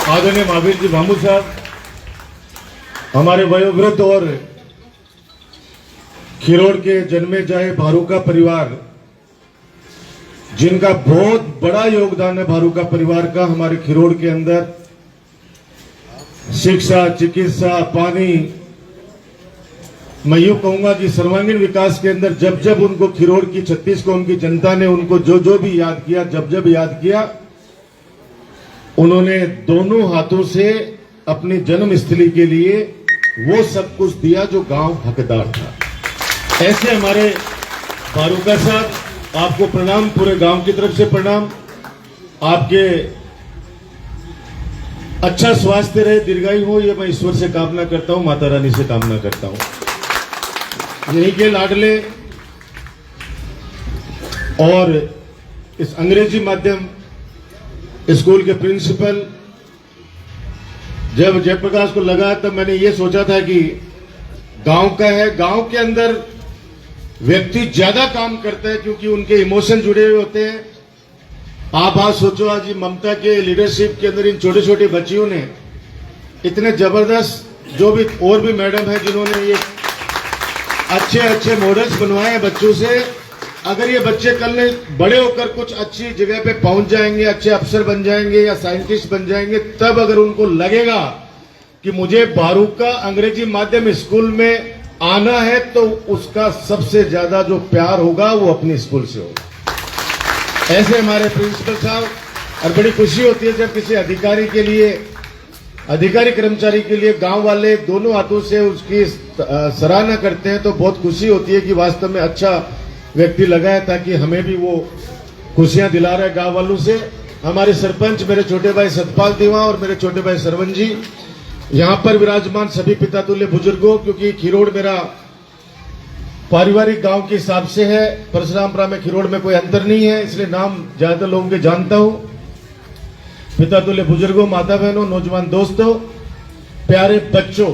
आदरणीय महावीर जी भामू साहब, हमारे वयोवृद्ध और खिरोड़ के जन्मे जाए भारूका परिवार, जिनका बहुत बड़ा योगदान है भारूका परिवार का हमारे खिरोड़ के अंदर, शिक्षा, चिकित्सा, पानी, मैं यूं कहूंगा कि सर्वांगीण विकास के अंदर जब जब उनको खिरोड़ की 36 कौम की जनता ने उनको जो जो भी याद किया, जब जब याद किया, उन्होंने दोनों हाथों से अपनी जन्मस्थली के लिए वो सब कुछ दिया जो गांव हकदार था। ऐसे हमारे भारूका साहब, आपको प्रणाम, पूरे गांव की तरफ से प्रणाम। आपके अच्छा स्वास्थ्य रहे, दीर्घायु हो, ये मैं ईश्वर से कामना करता हूं, माता रानी से कामना करता हूं। यहीं के लाडले और इस अंग्रेजी माध्यम स्कूल के प्रिंसिपल, जब जयप्रकाश को लगा तब मैंने ये सोचा था कि गांव का है, गांव के अंदर व्यक्ति ज्यादा काम करता है क्योंकि उनके इमोशन जुड़े हुए होते हैं। आप आज सोचो, आज ममता के लीडरशिप के अंदर इन छोटे छोटे बच्चियों ने इतने जबरदस्त, जो भी और भी मैडम है जिन्होंने ये अच्छे अच्छे मॉडल्स बनवाए हैं बच्चों से, अगर ये बच्चे कल बड़े होकर कुछ अच्छी जगह पे पहुंच जाएंगे, अच्छे अफसर बन जाएंगे या साइंटिस्ट बन जाएंगे, तब अगर उनको लगेगा कि मुझे भारूका अंग्रेजी माध्यम स्कूल में आना है, तो उसका सबसे ज्यादा जो प्यार होगा वो अपने स्कूल से होगा। ऐसे हमारे प्रिंसिपल साहब, और बड़ी खुशी होती है जब किसी अधिकारी के लिए, अधिकारी कर्मचारी के लिए गांव वाले दोनों हाथों से उसकी सराहना करते हैं, तो बहुत खुशी होती है कि वास्तव में अच्छा व्यक्ति लगा है, ताकि हमें भी वो खुशियां दिला रहे गांव वालों से। हमारे सरपंच, मेरे छोटे भाई सतपाल दीवा और मेरे छोटे भाई सरवन जी, यहां पर विराजमान सभी पिता तुल्य बुजुर्गों, क्योंकि खिरोड़ मेरा पारिवारिक गांव के हिसाब से है, परशुरामपुरा में खिरोड़ में कोई अंतर नहीं है, इसलिए नाम ज्यादा लोगों के जानता हूं। पिता तुल्य बुजुर्गों, माता बहनों, नौजवान दोस्तों, प्यारे बच्चों,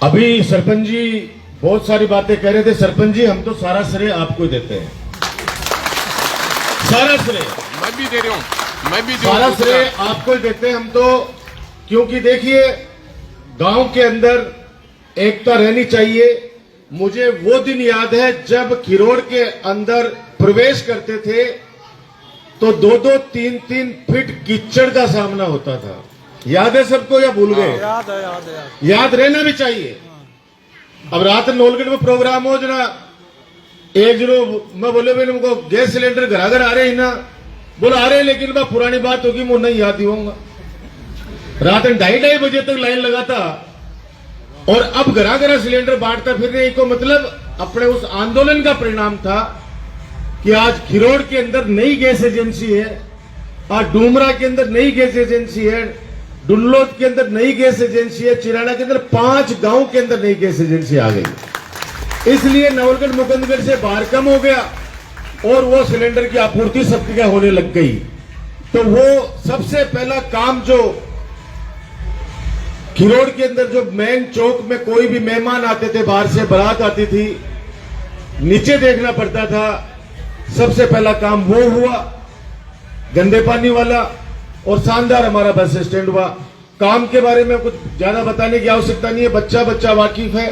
अभी सरपंच जी बहुत सारी बातें कह रहे थे। सरपंच जी, हम तो सारा श्रेय आपको देते हैं, सारा श्रेय मैं भी दे रहा हूं, मैं भी सारा श्रेय आपको ही देते हैं हम तो, क्योंकि देखिए गांव के अंदर एकता रहनी चाहिए। मुझे वो दिन याद है जब खिरोड़ के अंदर प्रवेश करते थे तो 2-2, 3-3 फीट कीचड़ का सामना होता था। याद है सबको या भूल गए? याद है, याद रहना भी चाहिए। अब रात नौलगढ़ में प्रोग्राम हो जना, एक जनो मैं बोले भाई उनको गैस सिलेंडर घर घर आ रहे हैं ना, बोला आ रहे हैं, लेकिन वह पुरानी बात होगी, मुझे नहीं याद ही होगा। रात 2:30 बजे तक लाइन लगाता और अब घरा घरा सिलेंडर बांटता फिरने को, मतलब अपने उस आंदोलन का परिणाम था कि आज खिरोड़ के अंदर नई गैस एजेंसी है, आज डूमरा के अंदर नई गैस एजेंसी है, डुल्लोद के अंदर नई गैस एजेंसी है, चिराना के अंदर 5 गांव के अंदर नई गैस एजेंसी आ गई। इसलिए नवलगढ़ मुकुंदगढ़ से बाहर कम हो गया और वो सिलेंडर की आपूर्ति सबकी क्या होने लग गई। तो वो सबसे पहला काम जो खिरोड़ के अंदर, जो मेन चौक में कोई भी मेहमान आते थे, बाहर से बारात आती थी, नीचे देखना पड़ता था, सबसे पहला काम वो हुआ, गंदे पानी वाला। और शानदार हमारा बस स्टैंड हुआ। काम के बारे में कुछ ज्यादा बताने की आवश्यकता नहीं है, बच्चा बच्चा वाकिफ है।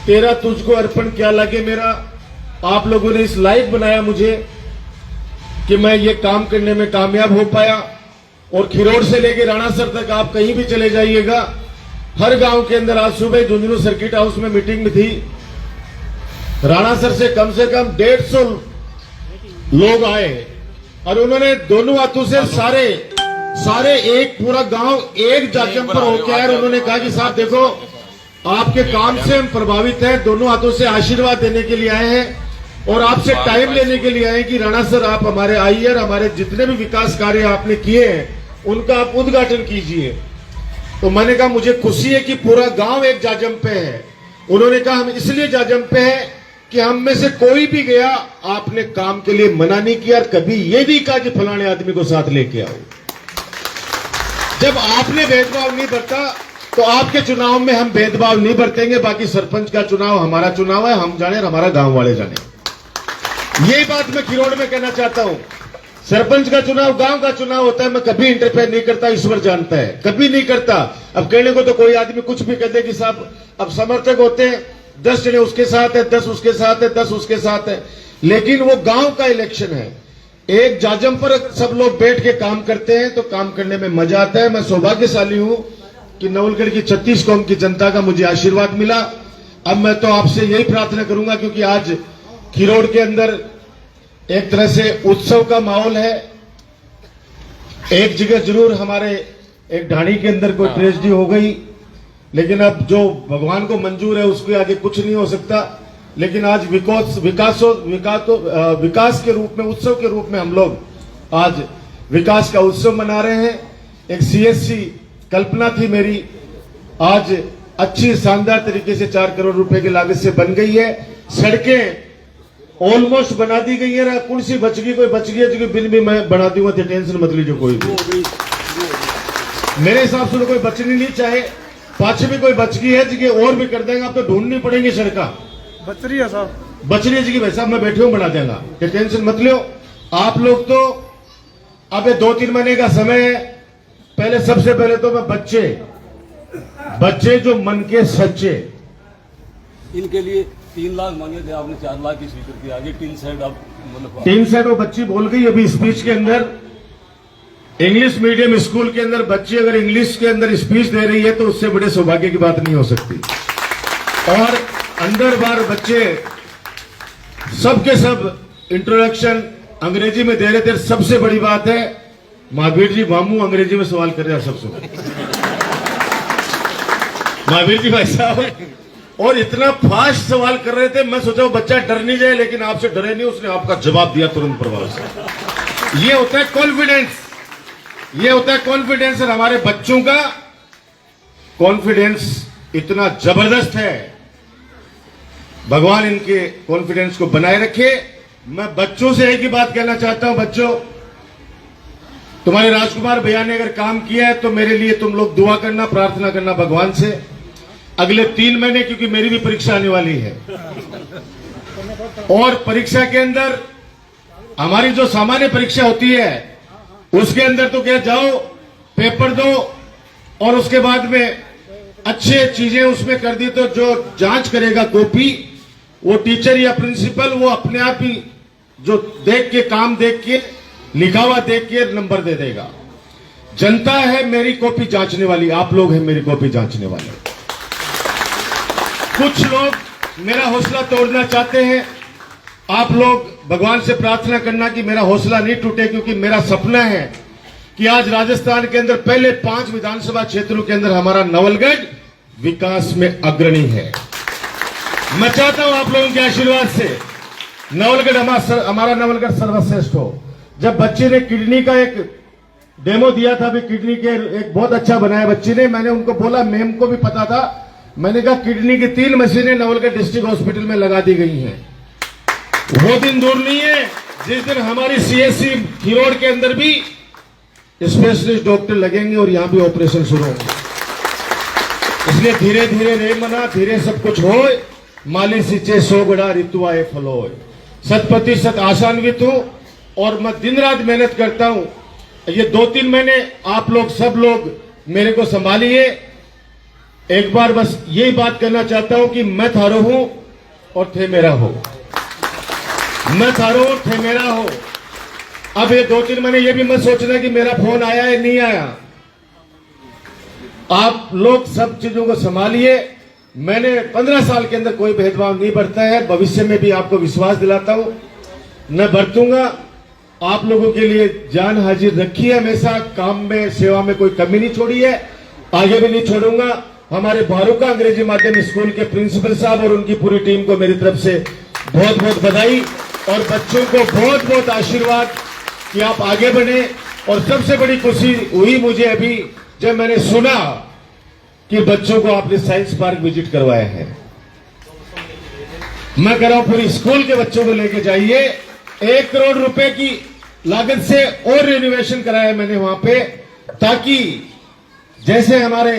तेरा तुझको अर्पण क्या लगे मेरा, आप लोगों ने इस लायक बनाया मुझे कि मैं ये काम करने में कामयाब हो पाया। और खिरोड़ से लेकर राणासर तक आप कहीं भी चले जाइएगा, हर गांव के अंदर, आज सुबह झुंझुनू सर्किट हाउस में मीटिंग में थी, राणासर से कम 150 लोग आए और उन्होंने दोनों हाथों से सारे एक पूरा गांव एक जाजम पर होकर आए। उन्होंने कहा कि साहब देखो, आपके काम से हम प्रभावित हैं, दोनों हाथों से आशीर्वाद देने के लिए आए हैं और आपसे टाइम लेने के लिए आए कि राणा सर आप हमारे आइए और हमारे जितने भी विकास कार्य आपने किए हैं उनका आप उद्घाटन कीजिए। तो मैंने कहा मुझे खुशी है कि पूरा गांव एक जाजम पे है। उन्होंने कहा हम इसलिए जाजम पे है कि हम में से कोई भी गया, आपने काम के लिए मना नहीं किया और कभी ये नहीं कहा कि फलाने आदमी को साथ लेके आओ। जब आपने भेदभाव नहीं बरता तो आपके चुनाव में हम भेदभाव नहीं बरतेंगे। बाकी सरपंच का चुनाव हमारा चुनाव है, हम जाने और हमारा गांव वाले जाने। यही बात मैं खिरोड़ में कहना चाहता हूं। सरपंच का चुनाव गांव का चुनाव होता है, मैं कभी इंटरफेयर नहीं करता, ईश्वर जानता है, कभी नहीं करता। अब कहने को तो कोई आदमी कुछ भी कह दे कि साहब अब समर्थक होते हैं 10 जने उसके साथ है, 10 उसके साथ है, 10 उसके साथ है, लेकिन वो गांव का इलेक्शन है। एक जाजम पर सब लोग बैठ के काम करते हैं तो काम करने में मजा आता है। मैं सौभाग्यशाली हूं कि नवलगढ़ की 36 कौम की जनता का मुझे आशीर्वाद मिला। अब मैं तो आपसे यही प्रार्थना करूंगा, क्योंकि आज खिरोड़ के अंदर एक तरह से उत्सव का माहौल है। एक जगह जरूर हमारे एक ढाणी के अंदर कोई ट्रेजेडी हो गई, लेकिन अब जो भगवान को मंजूर है उसके आगे कुछ नहीं हो सकता। लेकिन आज विकास के रूप में, उत्सव के रूप में हम लोग आज विकास का उत्सव मना रहे हैं। एक सीएससी कल्पना थी मेरी, आज अच्छी शानदार तरीके से 4 करोड़ रुपए की लागत से बन गई है। सड़कें ऑलमोस्ट बना दी गई है। कौन सी बच गई, कोई बच गई है जो बिल भी मैं बना दूंगा, तो टेंशन मत लीजिए कोई भी। मेरे हिसाब से तो कोई बचनी नहीं, चाहे पाछे भी कोई बच गई है जगह और भी कर देंगे। आप तो ढूंढनी पड़ेगी सड़का, बच रही है साहब, बच रही है जगह भाई साहब, मैं बैठे हूं बना देगा, टेंशन मत लो आप लोग। तो अब 2-3 महीने का समय है। पहले सबसे पहले तो मैं बच्चे जो मन के सच्चे, इनके लिए 3 लाख मांगे थे, आपने 4 लाख की स्वीकृति की। आगे 3 साइड आप मतलब 3 साइड वो बच्ची बोल गई अभी स्पीच के अंदर। इंग्लिश मीडियम स्कूल के अंदर बच्ची अगर इंग्लिश के अंदर स्पीच दे रही है तो उससे बड़े सौभाग्य की बात नहीं हो सकती। और अंदर बार बच्चे सबके सब इंट्रोडक्शन अंग्रेजी में दे रहे थे। सबसे बड़ी बात है महावीर जी मामू अंग्रेजी में सवाल कर रहे हैं सबसे महावीर जी भाई साहब, और इतना फास्ट सवाल कर रहे थे, मैं सोचा वो बच्चा डर नहीं जाए, लेकिन आपसे डरे नहीं, उसने आपका जवाब दिया तुरंत प्रभाव से। ये होता है कॉन्फिडेंस, ये होता है कॉन्फिडेंस। और हमारे बच्चों का कॉन्फिडेंस इतना जबरदस्त है, भगवान इनके कॉन्फिडेंस को बनाए रखे। मैं बच्चों से एक ही बात कहना चाहता हूं, बच्चों तुम्हारे राजकुमार भैया ने अगर काम किया है तो मेरे लिए तुम लोग दुआ करना, प्रार्थना करना भगवान से अगले 3 महीने, क्योंकि मेरी भी परीक्षा आने वाली है। और परीक्षा के अंदर हमारी जो सामान्य परीक्षा होती है उसके अंदर तो क्या, जाओ पेपर दो और उसके बाद में अच्छे चीजें उसमें कर दी तो जो जांच करेगा कॉपी, वो टीचर या प्रिंसिपल, वो अपने आप ही जो देख के, काम देख के, लिखा हुआ देख के नंबर दे देगा। जनता है मेरी कॉपी जांचने वाली, आप लोग हैं मेरी कॉपी जांचने वाले। कुछ लोग मेरा हौसला तोड़ना चाहते हैं, आप लोग भगवान से प्रार्थना करना कि मेरा हौसला नहीं टूटे, क्योंकि मेरा सपना है कि आज राजस्थान के अंदर पहले 5 विधानसभा क्षेत्रों के अंदर हमारा नवलगढ़ विकास में अग्रणी है। मैं चाहता हूं आप लोगों के आशीर्वाद से नवलगढ़ हमारा नवलगढ़ सर्वश्रेष्ठ हो। जब बच्चे ने किडनी का एक डेमो दिया था, अभी किडनी के एक बहुत अच्छा बनाया बच्ची ने, मैंने उनको बोला, मैम को भी पता था, मैंने कहा किडनी की 3 मशीनें नवलगढ़ डिस्ट्रिक्ट हॉस्पिटल में लगा दी गई हैं। वो दिन दूर नहीं है जिस दिन हमारी सीएससी खिरोड़ के अंदर भी स्पेशलिस्ट डॉक्टर लगेंगे और यहां भी ऑपरेशन शुरू होंगे। इसलिए धीरे धीरे रे मना, धीरे सब कुछ हो, माली सिंचे 100 गड़ा ऋतु आए फलो। 100% आशान्वित हूं और मैं दिन रात मेहनत करता हूं। ये 2-3 महीने आप लोग सब लोग मेरे को संभालिए। एक बार बस यही बात करना चाहता हूं कि मैं थारो हूं और थे मेरा हो, मैं थारो हूं, थे मेरा हो। अब ये 2-3 महीने ये भी मत सोचना कि मेरा फोन आया है नहीं आया। आप लोग सब चीजों को संभालिए। मैंने 15 साल के अंदर कोई भेदभाव नहीं बरता है, भविष्य में भी आपको विश्वास दिलाता हूं न बरतूंगा। आप लोगों के लिए जान हाजिर रखी है, हमेशा काम में, सेवा में कोई कमी नहीं छोड़ी है, आगे भी नहीं छोड़ूंगा। हमारे भारुका अंग्रेजी माध्यम स्कूल के प्रिंसिपल साहब और उनकी पूरी टीम को मेरी तरफ से बहुत बहुत बधाई और बच्चों को बहुत बहुत आशीर्वाद कि आप आगे बढ़े। और सबसे बड़ी खुशी हुई मुझे अभी जब मैंने सुना कि बच्चों को आपने साइंस पार्क विजिट करवाया है। मैं कह रहा हूं पूरी स्कूल के बच्चों को लेके जाइए। 1 करोड़ रुपए की लागत से और रिनोवेशन कराया मैंने वहां पे, ताकि जैसे हमारे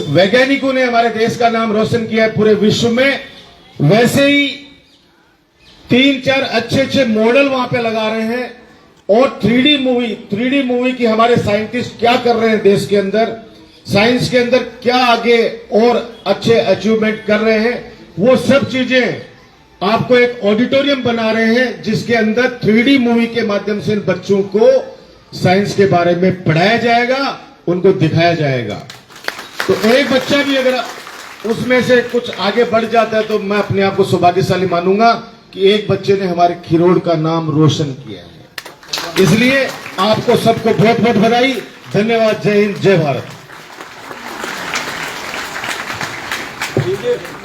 वैज्ञानिकों ने हमारे देश का नाम रोशन किया है पूरे विश्व में, वैसे ही 3-4 अच्छे अच्छे मॉडल वहां पे लगा रहे हैं और 3D मूवी की हमारे साइंटिस्ट क्या कर रहे हैं देश के अंदर, साइंस के अंदर क्या आगे और अच्छे अचीवमेंट कर रहे हैं, वो सब चीजें आपको एक ऑडिटोरियम बना रहे हैं जिसके अंदर 3D मूवी के माध्यम से इन बच्चों को साइंस के बारे में पढ़ाया जाएगा, उनको दिखाया जाएगा। तो एक बच्चा भी अगर उसमें से कुछ आगे बढ़ जाता है तो मैं अपने आप को सौभाग्यशाली मानूंगा कि एक बच्चे ने हमारे खिरोड़ का नाम रोशन किया है। इसलिए आपको सबको बहुत बहुत बधाई, धन्यवाद, जय हिंद, जय भारत। ठीक है।